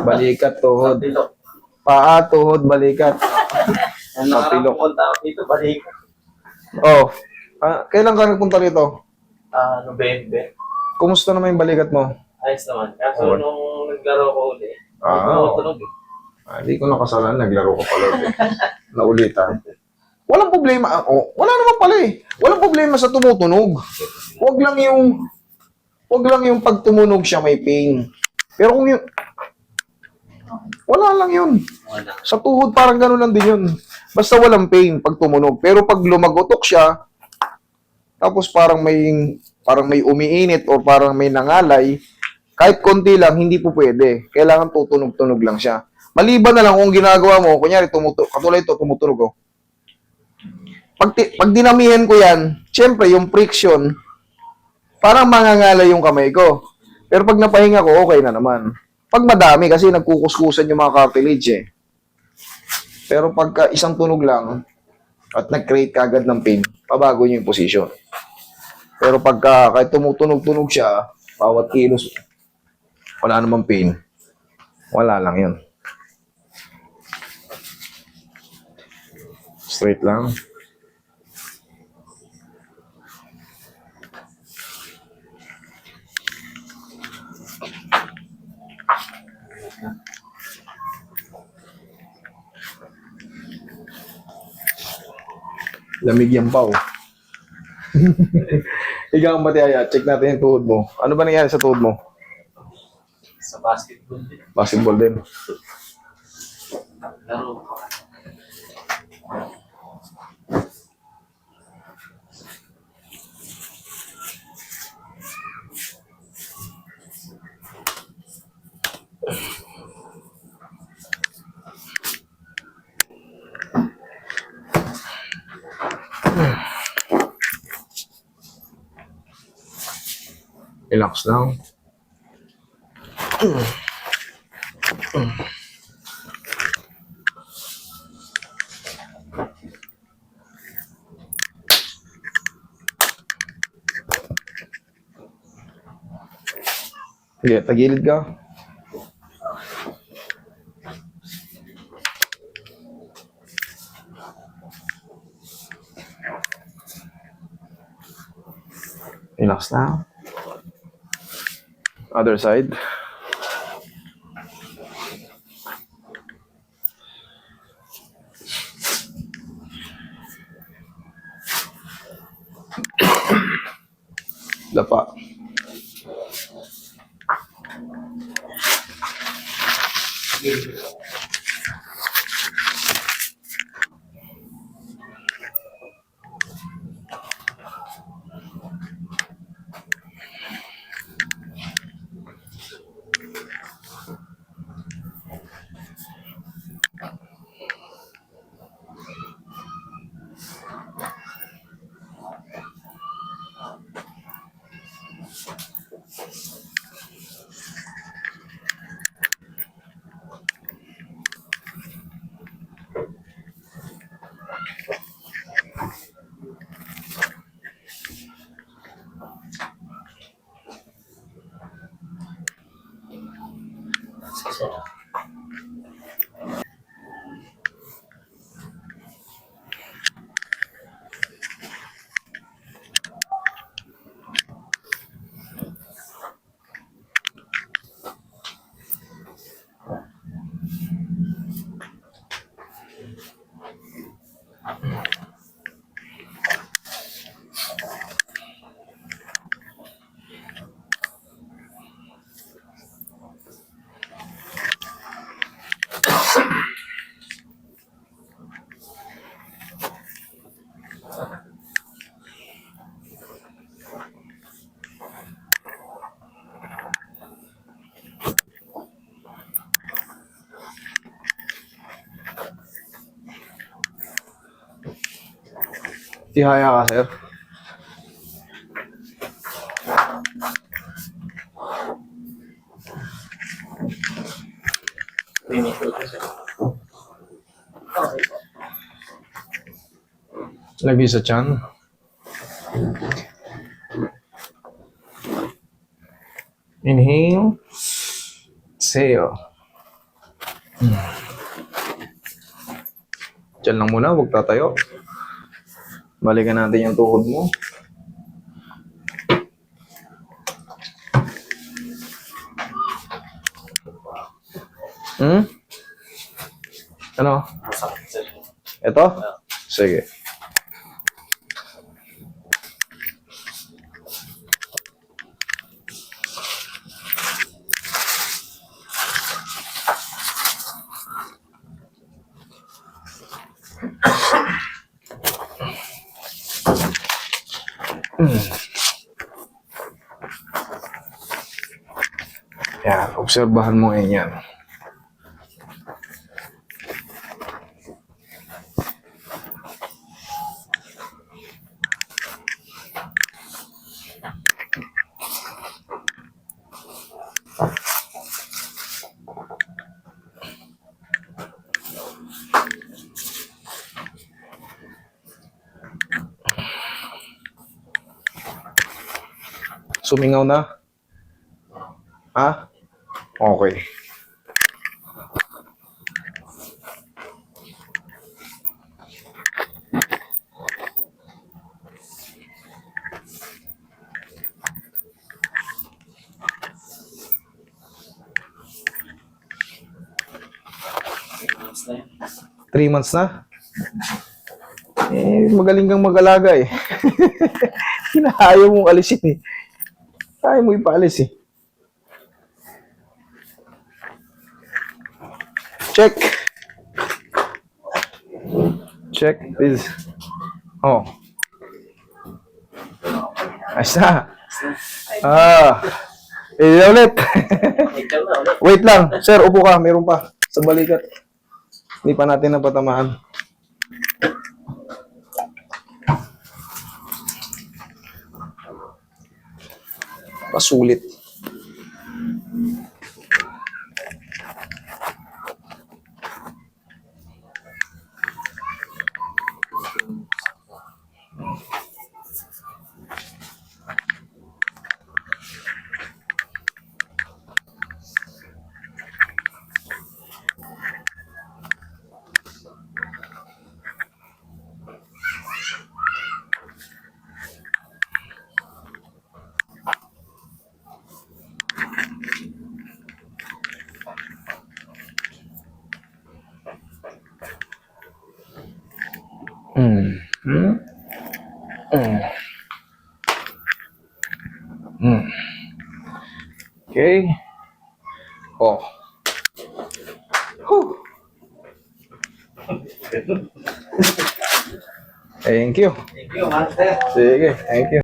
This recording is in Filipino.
Balikat, tuhod. Paa, tuhod, balikat. Nakarapunta pumunta ako dito, balik. Oh. Kailan ka nagpunta rito? November. Kumusta naman yung balikat mo? Ayos naman. Kaso nung naglaro ko ulit, tumutunog eh. Hindi ko nakasalan. Naglaro ko pala ulit. Naulitan. Walang problema. Wala naman pala eh. Walang problema sa tumutunog. Huwag lang yung pag tumunog siya may pain. Pero kung yung wala lang yun. Sa tuhod parang gano'n lang din yun. Basta walang pain pag tumunog. Pero pag lumagotok siya, tapos parang may umiinit o parang may nangalay, kahit konti lang, hindi po pwede. Kailangan tutunog-tunog lang siya. Maliban na lang kung ginagawa mo, kunyari, katulad ito, tumutunog. Pag dinamihan ko yan, syempre, yung friction, parang mangangalay yung kamay ko. Pero pag napahinga ko, okay na naman. Pag madami, kasi nagkukuskusan yung mga cartilage eh. Pero pagka isang tunog lang, at nag-create ka agad ng pain, pabago niyo yung position. Pero pagka kahit tumutunog-tunog siya, bawat kilos, wala namang pain. Wala lang yun. Straight lang. Lamig yan pa oh. Ikaw ang matiyaya, check natin yung tuhod mo. Ano ba nangyari sa tuhod mo? Sa basketball din. Basketball din. Laro ko. Relax lang. Sige, tagilid ka. Relax lang. Other side. Dapa. Tihaya ka, sir. Lagi sa tiyan. Inhale. Exhale. Diyan lang muna, huwag tatayo. Balikan natin yung tuhod mo. Hmm? Ano? Masakit sir. Ito? Sige. Yan, obserbahan mo ngayon yan. Sumingaw na? Ha? Okay. Mas na yun. 3 months na? Magaling kang mag-alaga eh. Ayaw mong alisin eh. Ayaw mo ipaalis eh. Check. Check, please. Oh. Ayos na. Ulit. Ikaw na ulit. Wait lang. Sir, upo ka. Meron pa. Sa balikat. Hindi pa natin napatamaan. Pasulit. Okay. Oh. Whew. Thank you. Thank you, master. Sige, thank you.